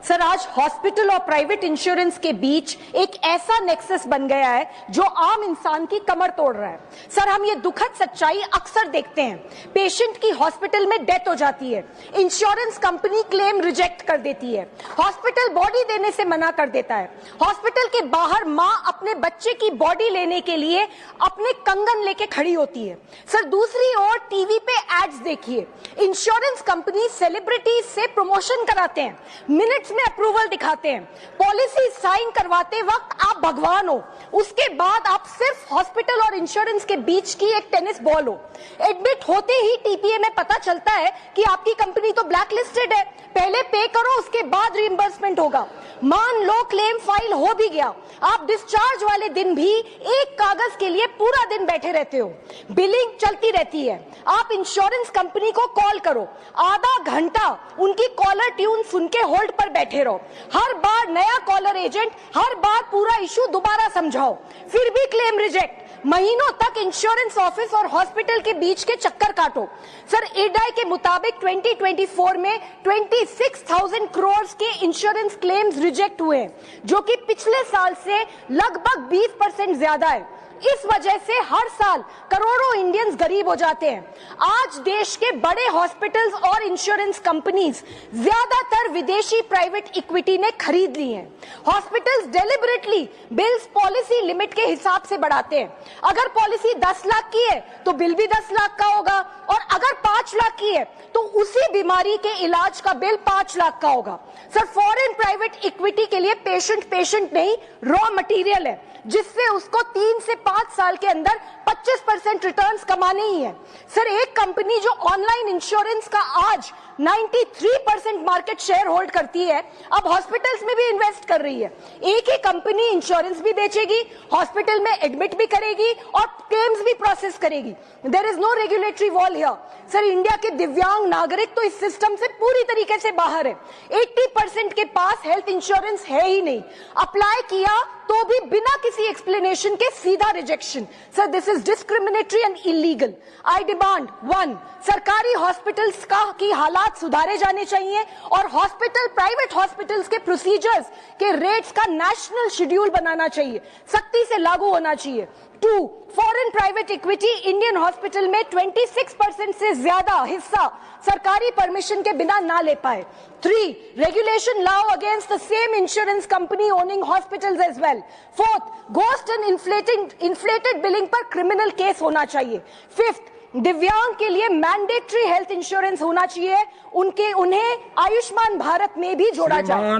Sir, आज hospital और private insurance के बीच एक ऐसा नेक्सस बन गया है जो आम इंसान की कमर तोड़ रहा है। सर, हम ये दुखद सच्चाई अक्सर देखते हैं। पेशेंट की हॉस्पिटल में डेथ हो जाती है, इंश्योरेंस कंपनी क्लेम रिजेक्ट कर देती है, हॉस्पिटल बॉडी देने से मना कर देता है, हॉस्पिटल के बाहर मां अपने बच्चे की बॉडी लेने के लिए अपने कंगन लेके खड़ी होती है। सर, दूसरी ओर टीवी पे एड्स देखिए, इंश्योरेंस कंपनी सेलिब्रिटीज से प्रमोशन कराते हैं, मिनट्स में अप्रूवल दिखाते हैं, पॉलिसी साइन करवाते वक्त आप भगवान हो, उसके बाद आप सिर्फ हॉस्पिटल और इंश्योरेंस के बीच की एक टेनिस बॉल हो। एडमिट होते ही टीपीए में पता चलता है कि आपकी कंपनी तो ब्लैक लिस्टेड है, पहले पे करो उसके बाद रिइंबर्समेंट होगा। मान लो क्लेम फाइल हो भी गया, आप डिस्चार्ज वाले दिन भी एक कागज के लिए पूरा दिन बैठे रहते हो, बिलिंग चलती रहती है। आप इंश्योरेंस कंपनी को कॉल करो, आधा घंटा उनकी कॉलर ट्यून सुन के होल्ड पर बैठे रहो, हर बार नया कॉलर एजेंट, हर बार पूरा इशू दोबारा समझाओ, फिर भी क्लेम रिजेक्ट। महीनों तक इंश्योरेंस ऑफिस और हॉस्पिटल के बीच के चक्कर काटो। सर, इरडाई के मुताबिक 2024 में 26,000 करोड़ के इंश्योरेंस क्लेम्स रिजेक्ट हुए, जो कि पिछले साल से लगभग 20% ज्यादा है। इस वजह से हर साल करोड़ों इंडियंस गरीब हो जाते हैं। आज देश के बड़े हॉस्पिटल्स और इंश्योरेंस कंपनीज ज्यादातर विदेशी प्राइवेट इक्विटी ने खरीद ली हैं। Hospitals deliberately bills policy limit के हिसाब से बढ़ाते हैं। अगर पॉलिसी 10 लाख की है तो बिल भी 10 लाख का होगा, और अगर 5 लाख की है तो उसी बीमारी के इलाज का बिल 5 लाख का होगा। सर, फॉरेन प्राइवेट इक्विटी के लिए पेशेंट नहीं, रॉ मटेरियल है, जिससे उसको 3 से 5 साल के अंदर 25% रिटर्न्स कमाने ही है। सर, एक कंपनी जो ऑनलाइन इंश्योरेंस का आज 93% मार्केट शेयर होल्ड करती है, अब हॉस्पिटल्स में भी इन्वेस्ट कर रही है। एक ही कंपनी इंश्योरेंस भी बेचेगी, हॉस्पिटल में एडमिट भी करेगी और क्लेम्स भी प्रोसेस करेगी। There is no regulatory wall here. Sir, India के दिव्यांग नागरिक तो इस सिस्टम से पूरी तरीके से बाहर है। 80% के पास हेल्थ इंश्योरेंस है ही नहीं, अप्लाई किया तो भी बिना किसी एक्सप्लेनेशन के सीधा rejection. Sir, this is discriminatory and illegal. I demand 1, सरकारी हॉस्पिटल्स की हालात सुधारे जाने चाहिए और हॉस्पिटल, प्राइवेट हॉस्पिटल्स के प्रोसीजर्स के रेट्स का नेशनल शेड्यूल बनाना चाहिए, सख्ती से लागू होना चाहिए। 2, foreign private equity Indian hospital में 26% से ज्यादा हिस्सा सरकारी परमिशन के बिना ना ले पाए। 3, रेगुलेशन लाओ against the same insurance company owning hospitals as well. 4th, ghost and inflated billing पर क्रिमिनल केस होना चाहिए। 5th, दिव्यांग के लिए मैंडेटरी हेल्थ इंश्योरेंस होना चाहिए, उन्हें आयुष्मान भारत में भी जोड़ा जाए।